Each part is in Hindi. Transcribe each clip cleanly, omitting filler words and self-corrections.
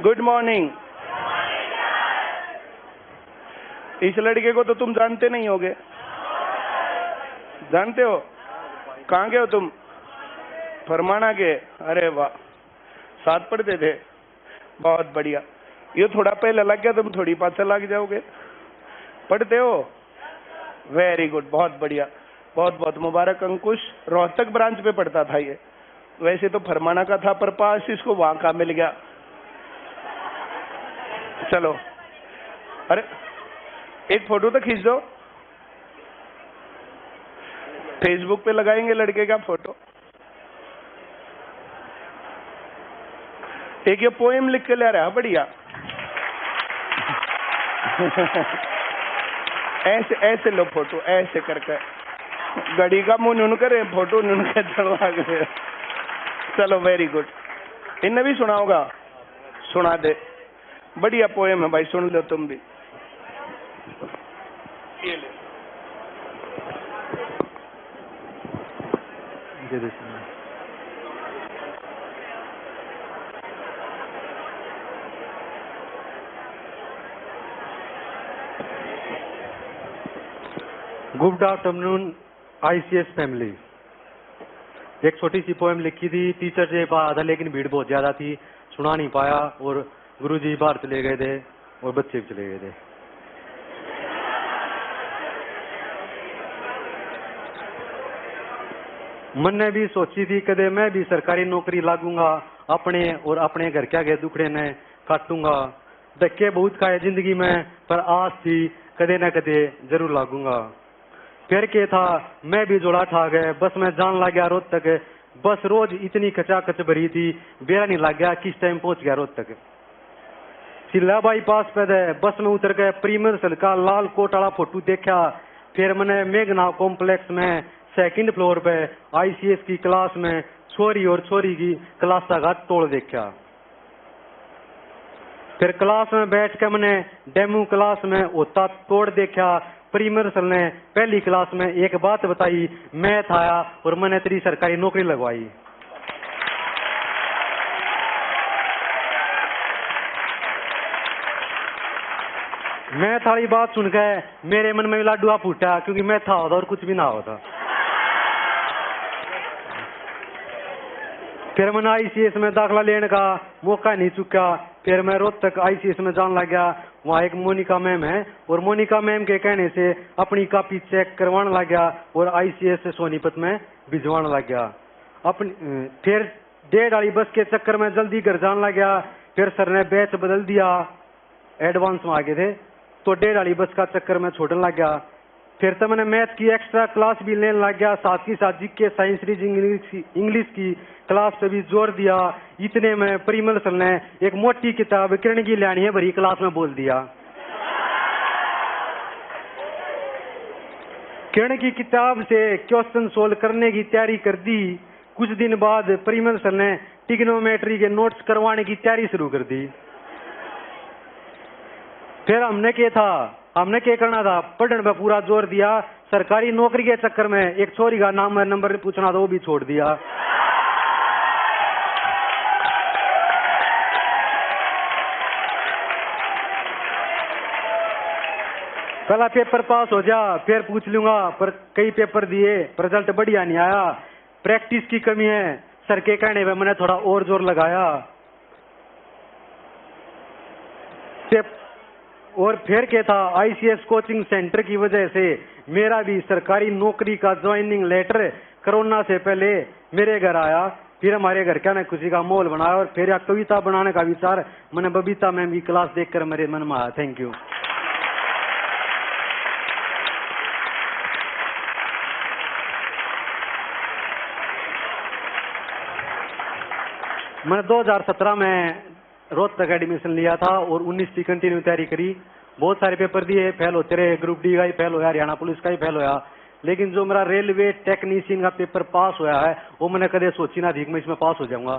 Good morning. इस लड़के को तो तुम जानते नहीं होगे, जानते हो? कहाँ के हो तुम? फरमाना के? अरे वाह, साथ पढ़ते थे, बहुत बढ़िया। ये थोड़ा पहले लग गया, तुम थोड़ी पाछे लग जाओगे। पढ़ते हो? वेरी गुड, बहुत बढ़िया, बहुत बहुत मुबारक। अंकुश रोहतक ब्रांच पे पढ़ता था ये, वैसे तो फरमाना का था, पर पास इसको वहां का मिल गया। चलो, अरे एक फोटो तो खींच दो, फेसबुक पे लगाएंगे लड़के का फोटो। एक ये पोएम लिख के ले रहा है, बढ़िया। ऐसे ऐसे लो फोटो, ऐसे करके गड़ी का मुंह नुन करे, फोटो नुन के चढ़वा के। चलो वेरी गुड। इन्हें भी सुना होगा, सुना दे। बढ़िया पोएम है भाई, सुन लो तुम भी। ये ले। Good afternoon ICS family. एक छोटी सी पोएम लिखी थी, टीचर से पढ़ा था लेकिन भीड़ बहुत ज्यादा थी, सुना नहीं पाया और गुरुजी बाहर चले गए थे और बच्चे भी चले गए थे। मन ने भी सोची थी कदे मैं भी सरकारी नौकरी लागूंगा, अपने और अपने घर के आगे दुखड़े ने काटूंगा। धक्के बहुत खाए जिंदगी में, पर आस थी कदे न कदे जरूर लागूंगा। फिर के था मैं भी जोड़ा ठा गए, बस मैं जान लग गया रोहतक। बस रोज इतनी खचाखच भरी थी, बेरा नहीं लग गया किस टाइम पहुंच गया रोहतक। सिल्ला बाईपास पे दे बस में उतर गए, प्रीमर्सल का लाल कोट वाला फोटो देखा। फिर मैंने मेघना कॉम्प्लेक्स में सेकंड फ्लोर पे आईसीएस की क्लास में छोरी और छोरी की क्लास का तोड़ देखा। फिर क्लास में बैठ के मैंने डेमो क्लास में होता तोड़ देखा। प्रीमर्सल ने पहली क्लास में एक बात बताई, मैथ आया और मैंने तेरी सरकारी नौकरी लगवाई। मैं थारी बात सुन के मेरे मन में लाडुआ फूटा, क्योंकि मैं था होता और कुछ भी ना होता। फिर मैंने आईसीएस में दाखला लेने का मौका नहीं चुका। फिर मैं रोहतक आईसीएस में जान लग गया। वहाँ एक मोनिका मैम है और मोनिका मैम के कहने से अपनी कॉपी चेक करवाने लग गया और आईसीएस से सोनीपत में भिजवाने लग गया। फिर 1:30 वाली बस के चक्कर में जल्दी घर जाने लग गया। फिर सर ने बैच बदल दिया, एडवांस में आगे थे तो 1:30 वाली बस का चक्कर में छोड़ने लग गया। फिर तो मैंने मैथ की एक्स्ट्रा क्लास भी लेने लग गया, साथ ही साथ जीके साइंस रीजनिंग इंग्लिश की क्लास पे भी जोर दिया। इतने में परिमल सर ने एक मोटी किताब किरण की लानी है भरी क्लास में बोल दिया। किरण की किताब से क्वेश्चन सोल्व करने की तैयारी कर दी। कुछ दिन बाद परिमल सर ने ट्रिग्नोमेट्री के नोट्स करवाने की तैयारी शुरू कर दी। फिर हमने क्या करना था, पढ़ने पर पूरा जोर दिया। सरकारी नौकरी के चक्कर में एक छोरी का नाम नंबर पूछना था, वो भी छोड़ दिया। पहला पेपर पास हो जा फिर पूछ लूंगा, पर कई पेपर दिए पर रिजल्ट बढ़िया नहीं आया। प्रैक्टिस की कमी है, सर के कहने पे मैंने थोड़ा और जोर लगाया। और फिर क्या था, आईसीएस कोचिंग सेंटर की वजह से मेरा भी सरकारी नौकरी का ज्वाइनिंग लेटर कोरोना से पहले मेरे घर आया। फिर हमारे घर का ने खुशी का माहौल बनाया और फिर एक कविता बनाने का विचार मैंने बबीता मैम की क्लास देखकर मेरे मन में आया। Thank you. मैंने 2017 में रोहतक एडमिशन लिया था और 19 की कंटिन्यू तैयारी करी। बहुत सारे पेपर दिए, फेल होते रहे। ग्रुप डी का ही फेल होया, हरियाणा पुलिस का ही फेल होया। लेकिन जो मेरा रेलवे टेक्नीशियन का पेपर पास होया है, वो मैंने कदे सोची ना थी कि मैं इसमें पास हो जाऊंगा।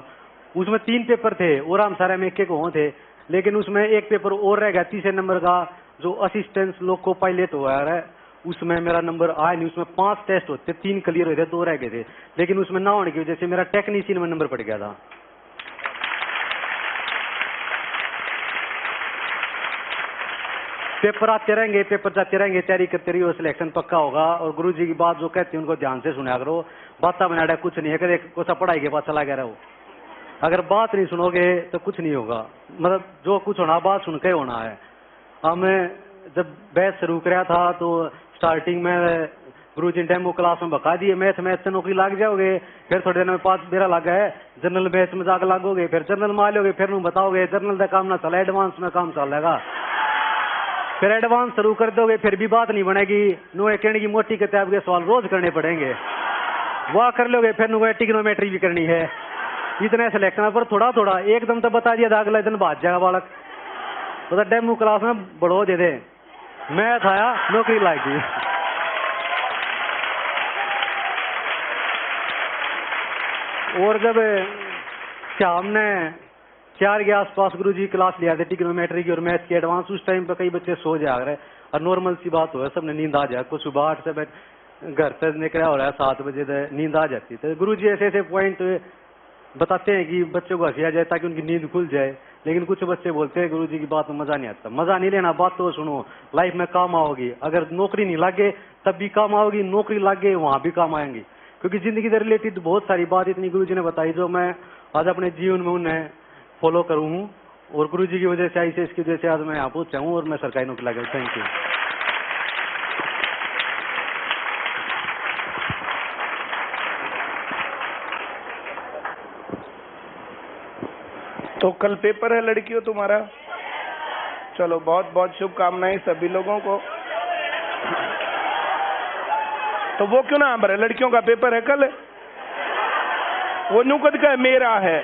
उसमें 3 पेपर थे और हम सारे में एक हो थे, लेकिन उसमें एक पेपर और रह गया 30 नंबर का, जो असिस्टेंस लोको पायलट हुआ है। उसमें मेरा नंबर आया नहीं। उसमें 5 टेस्ट होते, 3 क्लियर हुए थे, 2 रह गए थे। लेकिन उसमें ना होने की वजह से मेरा टेक्नीशियन में नंबर पड़ गया था। पेपर आते रहेंगे, पेपर जाते रहेंगे, तैयारी करते रहिए, सिलेक्शन पक्का होगा। और गुरुजी की बात जो कहते हैं उनको ध्यान से सुना करो। बातें बनाया कुछ नहीं है, कभी कुछ पढ़ाई के पास चला गया रहो। अगर बात नहीं सुनोगे तो कुछ नहीं होगा। मतलब जो कुछ होना बात सुन के होना है। हमें जब बैच शुरू कराया था तो स्टार्टिंग में गुरुजी ने डेमो क्लास में बता दिए मैथ से नौकरी लग जाओगे। फिर थोड़े दिन में 5 बेरा लगा है जनरल बैच में जाकर लागोगे, फिर जनरल मान लोगे, फिर बताओगे जनरल का काम ना चला, एडवांस में काम चलेगा। फिर एडवांस शुरू कर दोगे, फिर भी बात नहीं बनेगी। नो कहने की मोटी किताब के सवाल रोज करने पड़ेंगे, वह कर लोगे। फिर नो टिग्नोमेट्री भी करनी है। इतने सिलेक्शन पर थोड़ा थोड़ा एकदम तो बता दिया था, अगला दिन भाग जाएगा बालक। तो डेमो क्लास में बढ़ो दे दे, मैथ आया नौकरी लाग गई। और जब शाम ने 4 के आसपास गुरुजी क्लास लिया थे टिग्नोमेट्री की और मैथ की एडवांस, उस टाइम पे कई बच्चे सो जाग रहे और नॉर्मल सी बात हो है, सबने नींद आ जाए। कुछ सुबह 8 से घर से निकला हो रहा है 7 बजे नींद आ जाती। तो गुरुजी ऐसे ऐसे पॉइंट बताते हैं कि बच्चों को हंसिया जाए ताकि उनकी नींद खुल जाए। लेकिन कुछ बच्चे बोलते हैं गुरुजी की बात में मजा नहीं आता। मजा नहीं लेना, बात तो सुनो, लाइफ में काम आओगी। अगर नौकरी नहीं लगे तब भी काम आओगी, नौकरी लगे वहां भी काम आएंगी। क्योंकि जिंदगी से रिलेटेड बहुत सारी बात इतनी गुरुजी ने बताई जो मैं आज अपने जीवन में उन्हें फॉलो करूँ हूँ। और गुरुजी की वजह से ICS की वजह से आज मैं यहाँ पहुंचा हूँ और मैं सरकारी नौकरी लगा। Thank you. तो कल पेपर है लड़कियों तुम्हारा? चलो बहुत बहुत शुभकामनाएं सभी लोगों को। तो वो क्यों ना भरे, लड़कियों का पेपर है कल, वो नुकद का मेरा है।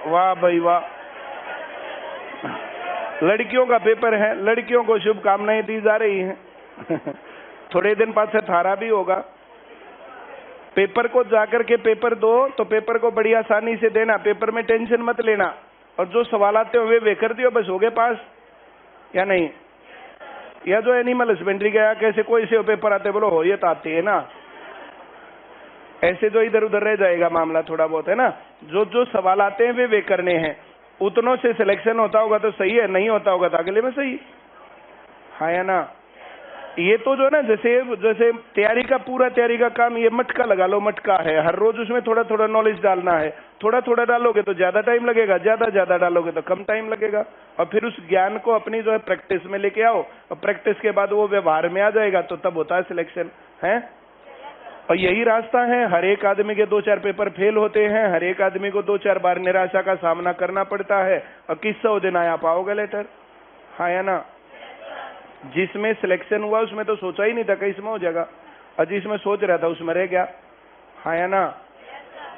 वाह भाई वाह, लड़कियों का पेपर है, लड़कियों को शुभकामनाएं दी जा रही हैं। थोड़े दिन बाद से थारा भी होगा। पेपर को जाकर के पेपर दो तो पेपर को बड़ी आसानी से देना, पेपर में टेंशन मत लेना। और जो सवाल आते हो वे कर दियो, बस हो गए पास या नहीं। या जो एनिमल हस्बेंड्री गया कैसे कोई से पेपर आते बोलो हो, ये तो आती है ना, ऐसे जो इधर उधर रह जाएगा मामला थोड़ा बहुत है ना। जो जो सवाल आते हैं वे करने हैं, उतनों से सिलेक्शन होता होगा तो सही है, नहीं होता होगा तो अगले में सही। हाँ या ना। ये तो जो ना जैसे जैसे तैयारी का पूरा तैयारी का काम ये मटका लगा लो, मटका है, हर रोज उसमें थोड़ा थोड़ा नॉलेज डालना है। थोड़ा थोड़ा डालोगे तो ज्यादा टाइम लगेगा, ज्यादा ज्यादा डालोगे तो कम टाइम लगेगा। और फिर उस ज्ञान को अपनी जो है प्रैक्टिस में लेके आओ, और प्रैक्टिस के बाद वो व्यवहार में आ जाएगा तो तब होता है सिलेक्शन है। और यही रास्ता है। हर एक आदमी के 2-4 पेपर फेल होते हैं, हर एक आदमी को 2-4 बार निराशा का सामना करना पड़ता है। और किस 100 दिन आया पाओगे लेटर, हाँ या ना। जिसमें सिलेक्शन हुआ उसमें तो सोचा ही नहीं था कि इसमें हो जाएगा, और जिसमें सोच रहा था उसमें रह गया, हाँ या ना।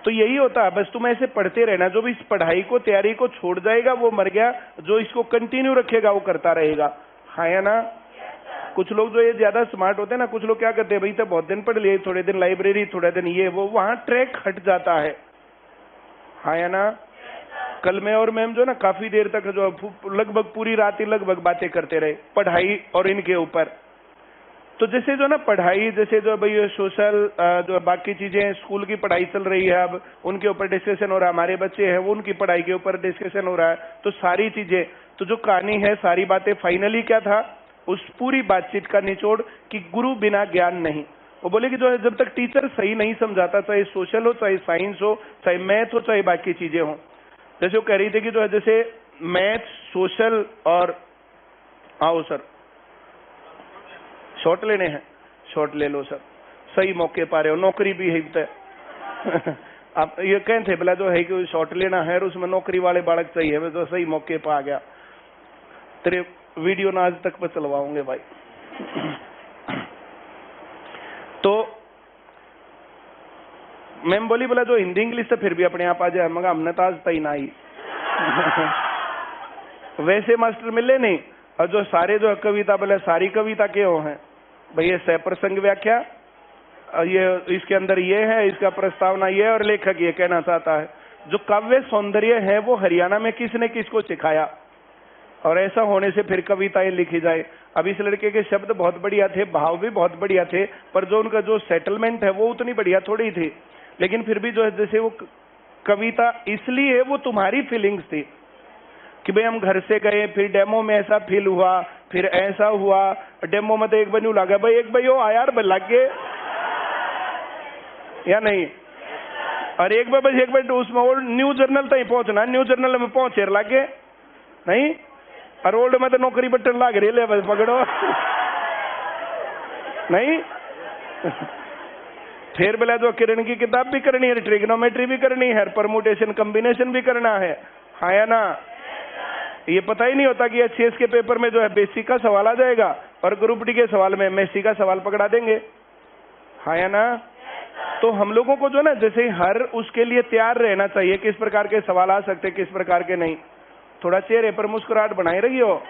तो यही होता है, बस तुम ऐसे पढ़ते रहना। जो भी इस पढ़ाई को तैयारी को छोड़ जाएगा वो मर गया, जो इसको कंटिन्यू रखेगा वो करता रहेगा, हाँ या ना। कुछ लोग जो ये ज्यादा स्मार्ट होते हैं ना, कुछ लोग क्या करते हैं, भाई तो बहुत दिन पढ़ लिए, थोड़े दिन लाइब्रेरी, थोड़े दिन ये वो, वहां ट्रैक हट जाता है, हाँ या ना। कल मैं और मैम जो ना काफी देर तक जो लगभग पूरी रात ही लगभग बातें करते रहे पढ़ाई और इनके ऊपर। तो जैसे जो ना पढ़ाई, जैसे जो भाई सोशल जो बाकी चीजें, स्कूल की पढ़ाई चल रही है, अब उनके ऊपर डिस्कशन हो रहा है, हमारे बच्चे हैं वो उनकी पढ़ाई के ऊपर डिस्कशन हो रहा है। तो सारी चीजें, तो जो कहानी है, सारी बातें फाइनली क्या था, उस पूरी बातचीत का निचोड़ कि गुरु बिना ज्ञान नहीं। वो बोले कि जो है जब तक टीचर सही नहीं समझाता, चाहे सोशल हो, चाहे साइंस हो, चाहे मैथ हो, चाहे बाकी चीजें हो। जैसे वो कह रही थी कि जो है जैसे मैथ, सोशल और आओ सर शॉर्ट लेने हैं, शॉर्ट ले लो सर, सही मौके पा रहे हो, नौकरी भी है। आप ये कहें थे बोला जो है कि शॉर्ट लेना है और उसमें नौकरी वाले बालक चाहिए, तो सही मौके पा गया। तेरे वीडियो ना आज तक पर चलवाऊंगे भाई। तो मैम बोली बोला जो हिंदी इंग्लिश तो फिर भी अपने आप आ जाए, मगर हमने तो आज तक ना आई। वैसे मास्टर मिले नहीं। और जो सारे जो कविता बोले, सारी कविता के हो हैं भाई, ये सप्रसंग व्याख्या, ये इसके अंदर ये है, इसका प्रस्तावना ये है, और लेखक ये कहना चाहता है। जो काव्य सौंदर्य है वो हरियाणा में किसने किसको सिखाया, और ऐसा होने से फिर कविताएं लिखी जाए। अब इस लड़के के शब्द बहुत बढ़िया थे, भाव भी बहुत बढ़िया थे, पर जो उनका जो सेटलमेंट है वो उतनी बढ़िया थोड़ी थी। लेकिन फिर भी जो है जैसे वो कविता, इसलिए वो तुम्हारी फीलिंग्स थी, कि भाई हम घर से गए, फिर डेमो में ऐसा फील हुआ, फिर ऐसा हुआ, डेमो में तो एक बन्यू लगा भाई, एक भाई वो आयार लग गए या नहीं, और एक बार बस एक बार उसमें ओल्ड न्यू जर्नल तक पहुंचना, न्यू जर्नल में पहुंचे लागे नहीं, और ओल्ड में तो नौकरी बटन लाग रही ले बस पकड़ो नहीं। फिर बोला जो किरण की किताब भी करनी है, ट्रिग्नोमेट्री भी करनी है, परमुटेशन कॉम्बिनेशन भी करना है, हाँ या ना। ये पता ही नहीं होता कि एचसीएस के पेपर में जो है बेसिक का सवाल आ जाएगा और ग्रुप डी के सवाल में एमएससी का सवाल पकड़ा देंगे, हाँ या ना। तो हम लोगों को जो ना जैसे हर उसके लिए तैयार रहना चाहिए, किस प्रकार के सवाल आ सकते हैं, किस प्रकार के नहीं। थोड़ा चेहरे पर मुस्कुराहट बनाए रहियो,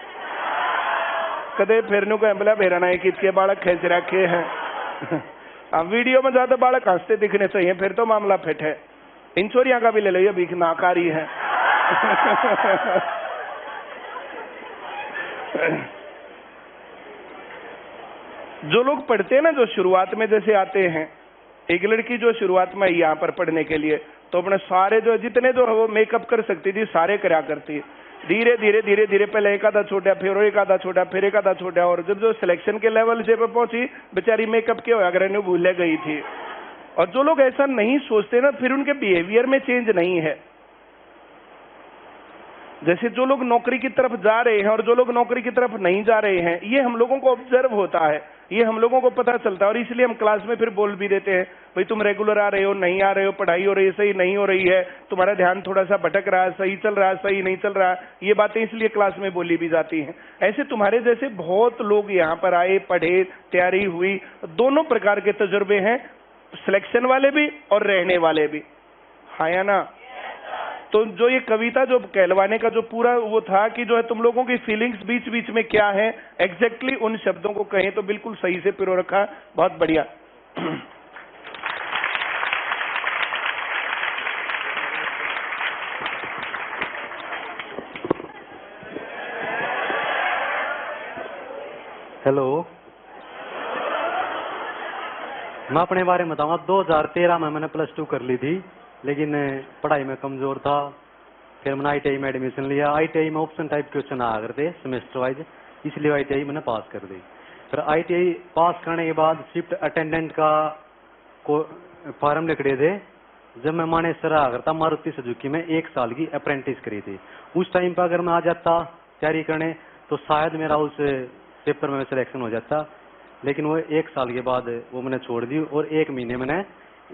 कदे फिर नु कह बोला बेरा ना के बालक खेच रखे हैं अब वीडियो में ज्यादा बालक हंसते दिखने चाहिए, फिर तो मामला फिट है। इन चोरियां का भी ले लो, अभी नाकारी है जो लोग पढ़ते हैं ना, जो शुरुआत में जैसे आते हैं, एक लड़की जो शुरुआत में यहाँ पर पढ़ने के लिए, तो अपने सारे जो जितने जो वो मेकअप कर सकती थी सारे करा करती, धीरे धीरे धीरे धीरे पहले एक आधा छोटा, फिर एक आधा छोटा, फिर एक आधा छोटा, और जब जो सिलेक्शन के लेवल से पे पहुंची बेचारी मेकअप के अगर भूल गई थी। और जो लोग ऐसा नहीं सोचते ना, फिर उनके बिहेवियर में चेंज नहीं है। जैसे जो लोग नौकरी की तरफ जा रहे हैं और जो लोग नौकरी की तरफ नहीं जा रहे हैं, ये हम लोगों को ऑब्जर्व होता है, ये हम लोगों को पता चलता है, और इसलिए हम क्लास में फिर बोल भी देते हैं, भाई तुम रेगुलर आ रहे हो, नहीं आ रहे हो, पढ़ाई हो रही है, सही नहीं हो रही है, तुम्हारा ध्यान थोड़ा सा भटक रहा है, सही चल रहा है, सही नहीं चल रहा है, ये बातें इसलिए क्लास में बोली भी जाती हैं। ऐसे तुम्हारे जैसे बहुत लोग यहाँ पर आए, पढ़े, तैयारी हुई, दोनों प्रकार के तजुर्बे हैं, सिलेक्शन वाले भी और रहने वाले भी, हाँ या ना। तो जो ये कविता जो कहलवाने का जो पूरा वो था कि जो है तुम लोगों की फीलिंग्स बीच बीच में क्या है, एग्जैक्टली उन शब्दों को कहें तो बिल्कुल सही से पिरो रखा, बहुत बढ़िया। हेलो, मैं अपने बारे में बताऊंगा। 2013 में मैंने +2 कर ली थी, लेकिन पढ़ाई में कमजोर था। फिर मैंने ITI में एडमिशन लिया। ITI में ऑप्शन टाइप क्वेश्चन आया करते सेमेस्टर वाइज, इसलिए ITI मैंने पास कर दी। फिर ITI पास करने के बाद शिफ्ट अटेंडेंट का फॉर्म निकले थे। जब मैं मानेसर आया करता मारुति सुजुकी में 1 साल की अप्रेंटिस करी थी। उस टाइम पर अगर मैं आ जाता तैयारी करने तो शायद मेरा उस पेपर में सिलेक्शन हो जाता, लेकिन वो 1 साल के बाद वो मैंने छोड़ दी और 1 महीने मैंने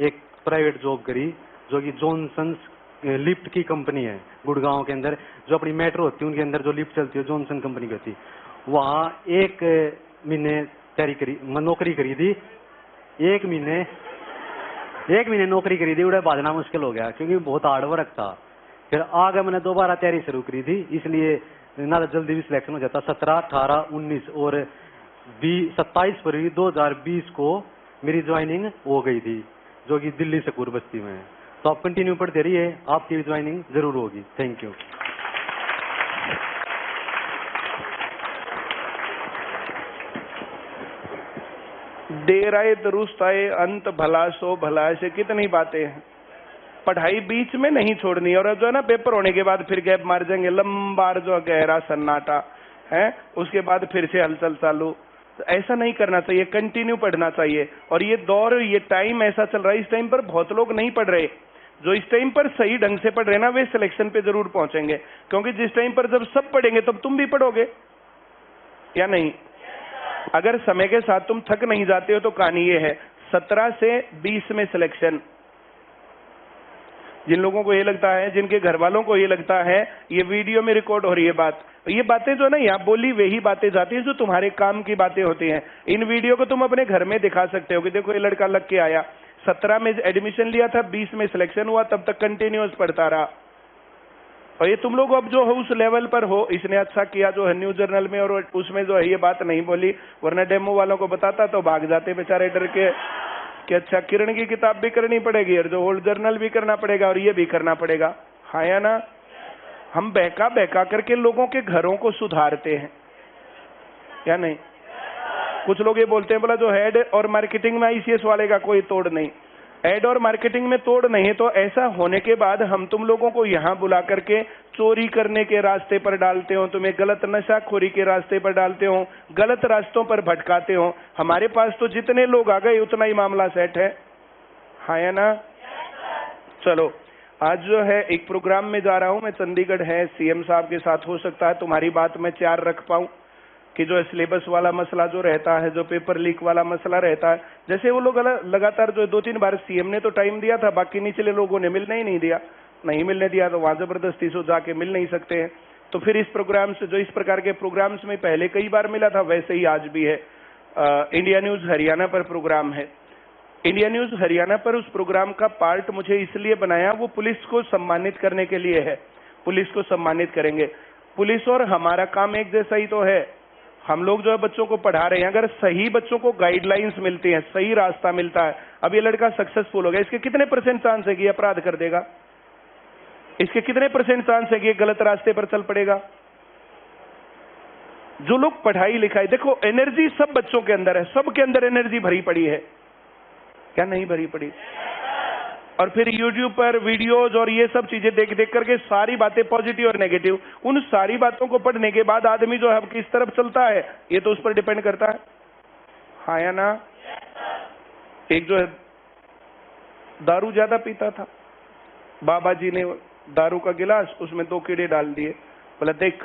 एक प्राइवेट जॉब करी, जो कि जॉनसन लिफ्ट की कंपनी है गुड़गांव के अंदर। जो अपनी मेट्रो होती है उनके अंदर जो लिफ्ट चलती है जॉनसन कंपनी की होती है। वहाँ 1 महीने तैयारी करी, नौकरी करी थी। 1 महीने नौकरी करी थी, उड़े भागना मुश्किल हो गया क्योंकि बहुत हार्ड वर्क था। फिर आगे मैंने दोबारा तैयारी शुरू करी थी, इसलिए ना जल्दी भी सिलेक्शन हो जाता। 17, 18, 19 और 27 फरवरी 2020 को मेरी ज्वाइनिंग हो गई थी, जो कि दिल्ली सकूर बस्ती में है। तो आप कंटिन्यू पढ़ते रहिए, आपकी भी ज्वाइनिंग जरूर होगी। Thank you. देर आए दुरुस्त आए, अंत भला सो भला, से कितनी बातें हैं। पढ़ाई बीच में नहीं छोड़नी, और जो है ना पेपर होने के बाद फिर गैप मार जाएंगे, लंबा जो गहरा सन्नाटा है, उसके बाद फिर से हलचल चालू। तो ऐसा नहीं करना चाहिए, कंटिन्यू पढ़ना चाहिए। और ये दौर, ये टाइम ऐसा चल रहा है, इस टाइम पर बहुत लोग नहीं पढ़ रहे। जो इस टाइम पर सही ढंग से पढ़ रहे ना, वे सिलेक्शन पे जरूर पहुंचेंगे, क्योंकि जिस टाइम पर जब सब पढ़ेंगे तब तुम भी पढ़ोगे या नहीं। अगर समय के साथ तुम थक नहीं जाते हो तो कहानी ये है। 17 से 20 में सिलेक्शन। जिन लोगों को ये लगता है, जिनके घर वालों को ये लगता है ये वीडियो में रिकॉर्ड हो रही है बात, ये बातें जो ना यहाँ बोली वही बातें जाती हैं जो तुम्हारे काम की बातें होती हैं। इन वीडियो को तुम अपने घर में दिखा सकते हो कि देखो ये लड़का लग के आया, 17 में एडमिशन लिया था, 20 में सिलेक्शन हुआ, तब तक कंटिन्यूअस पढ़ता रहा। और ये तुम लोग अब जो हो उस लेवल पर हो, इसने अच्छा किया जो है न्यूज जर्नल में और उसमें जो है ये बात नहीं बोली, वरना डेमो वालों को बताता तो भाग जाते बेचारे डर के कि अच्छा किरण की किताब भी करनी पड़ेगी और जो ओल्ड जर्नल भी करना पड़ेगा और ये भी करना पड़ेगा, हाँ या ना। हम बहका बहका करके लोगों के घरों को सुधारते हैं या नहीं। कुछ लोग ये बोलते हैं बोला जो हेड और मार्केटिंग में ICS वाले का कोई तोड़ नहीं। एड और मार्केटिंग में तोड़ नहीं है, तो ऐसा होने के बाद हम तुम लोगों को यहाँ बुला करके चोरी करने के रास्ते पर डालते हो, तुम्हें गलत नशाखोरी के रास्ते पर डालते हो, गलत रास्तों पर भटकाते हो। हमारे पास तो जितने लोग आ गए उतना ही मामला सेट है, हाँ या ना? चलो, आज जो है एक प्रोग्राम में जा रहा हूं मैं, चंडीगढ़ है, सीएम साहब के साथ। हो सकता है तुम्हारी बात मैं 4 रख पाऊं कि जो सिलेबस वाला मसला जो रहता है, जो पेपर लीक वाला मसला रहता है, जैसे वो लोग लगातार जो 2-3 बार सीएम ने तो टाइम दिया था, बाकी निचले लोगों ने मिलने ही नहीं दिया। नहीं मिलने दिया तो वहां जबरदस्ती से जाके मिल नहीं सकते हैं। तो फिर इस प्रोग्राम से, जो इस प्रकार के प्रोग्राम्स में पहले कई बार मिला था, वैसे ही आज भी है। इंडिया न्यूज हरियाणा पर प्रोग्राम है। इंडिया न्यूज हरियाणा पर उस प्रोग्राम का पार्ट मुझे इसलिए बनाया, वो पुलिस को सम्मानित करने के लिए है। पुलिस को सम्मानित करेंगे। पुलिस और हमारा काम एक जैसा ही तो है। हम लोग जो है बच्चों को पढ़ा रहे हैं, अगर सही बच्चों को गाइडलाइंस मिलती हैं, सही रास्ता मिलता है। अब ये लड़का सक्सेसफुल हो गया, इसके कितने % चांस है कि ये अपराध कर देगा? इसके कितने % चांस है कि ये गलत रास्ते पर चल पड़ेगा? जो लोग पढ़ाई लिखाई, देखो एनर्जी सब बच्चों के अंदर है, सबके अंदर एनर्जी भरी पड़ी है, क्या नहीं भरी पड़ी? और फिर YouTube पर वीडियोज और ये सब चीजें देख देख करके सारी बातें पॉजिटिव और नेगेटिव, उन सारी बातों को पढ़ने के बाद आदमी जो है किस तरफ चलता है, ये तो उस पर डिपेंड करता है, हाँ या ना? एक जो है दारू ज्यादा पीता था, बाबा जी ने दारू का गिलास, उसमें 2 कीड़े डाल दिए। बोला देख,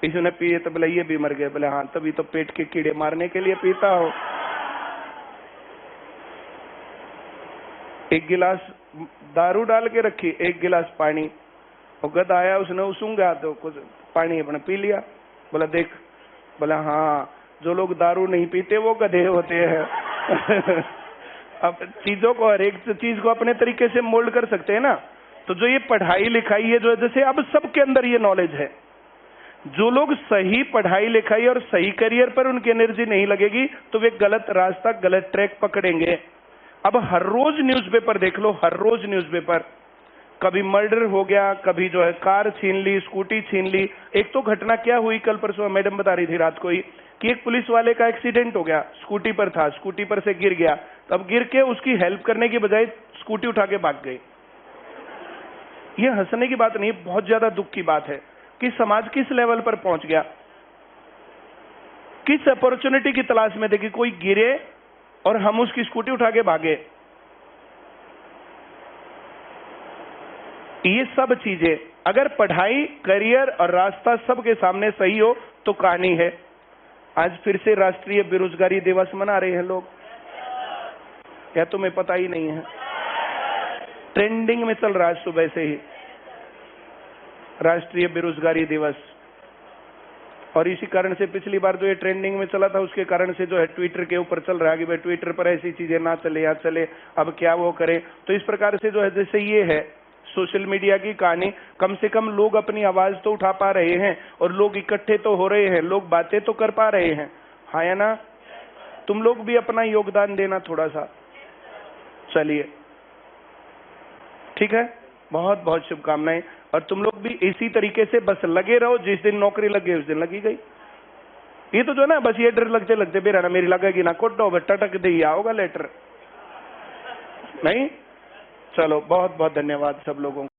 इसने पिए तो बोला ये भी मर गए। बोले हाँ, तभी तो पेट के कीड़े मारने के लिए पीता हो। एक गिलास दारू डाल के रखी, एक गिलास पानी, और गधा आया, उसने उसूंगा तो कुछ पानी अपने पी लिया। बोला देख, बोला हाँ, जो लोग दारू नहीं पीते वो गधे होते हैं। अब चीजों को, हर एक चीज को अपने तरीके से मोल्ड कर सकते हैं ना। तो जो ये पढ़ाई लिखाई है, जो जैसे अब सबके अंदर ये नॉलेज है, जो लोग सही पढ़ाई लिखाई और सही करियर पर उनकी एनर्जी नहीं लगेगी तो वे गलत रास्ता, गलत ट्रैक पकड़ेंगे। अब हर रोज न्यूज़पेपर देख लो, हर रोज न्यूज़पेपर, कभी मर्डर हो गया, कभी जो है कार छीन ली, स्कूटी छीन ली। एक तो घटना क्या हुई, कल परसों मैडम बता रही थी रात को ही, कि एक पुलिस वाले का एक्सीडेंट हो गया, स्कूटी पर था, स्कूटी पर से गिर गया, तब गिर के उसकी हेल्प करने की बजाय स्कूटी उठा के भाग गई। ये हंसने की बात नहीं, बहुत ज्यादा दुख की बात है कि समाज किस लेवल पर पहुंच गया। किस अपॉर्चुनिटी की तलाश में थे कि कोई गिरे और हम उसकी स्कूटी उठा के भागे। ये सब चीजें, अगर पढ़ाई, करियर और रास्ता सबके सामने सही हो तो कहानी है। आज फिर से राष्ट्रीय बेरोजगारी दिवस मना रहे हैं लोग, क्या तुम्हें पता ही नहीं है? ट्रेंडिंग में चल रहा है सुबह से ही राष्ट्रीय बेरोजगारी दिवस। और इसी कारण से पिछली बार जो ये ट्रेंडिंग में चला था, उसके कारण से जो है ट्विटर के ऊपर चल रहा है कि भाई ट्विटर पर ऐसी चीजें ना चले या चले, अब क्या वो करे। तो इस प्रकार से जो है, जैसे ये है सोशल मीडिया की कहानी, कम से कम लोग अपनी आवाज तो उठा पा रहे हैं और लोग इकट्ठे तो हो रहे हैं, लोग बातें तो कर पा रहे हैं, हाँ या ना? तुम लोग भी अपना योगदान देना थोड़ा सा। चलिए, ठीक है, बहुत बहुत शुभकामनाएं। और तुम लोग भी इसी तरीके से बस लगे रहो, जिस दिन नौकरी लगे उस दिन लगी गई। ये तो जो ना, बस ये डर लगते लगते बेरा ना मेरी लगेगी ना, कोटो टटक दे आओगा लेटर नहीं। चलो, बहुत बहुत धन्यवाद सब लोगों को।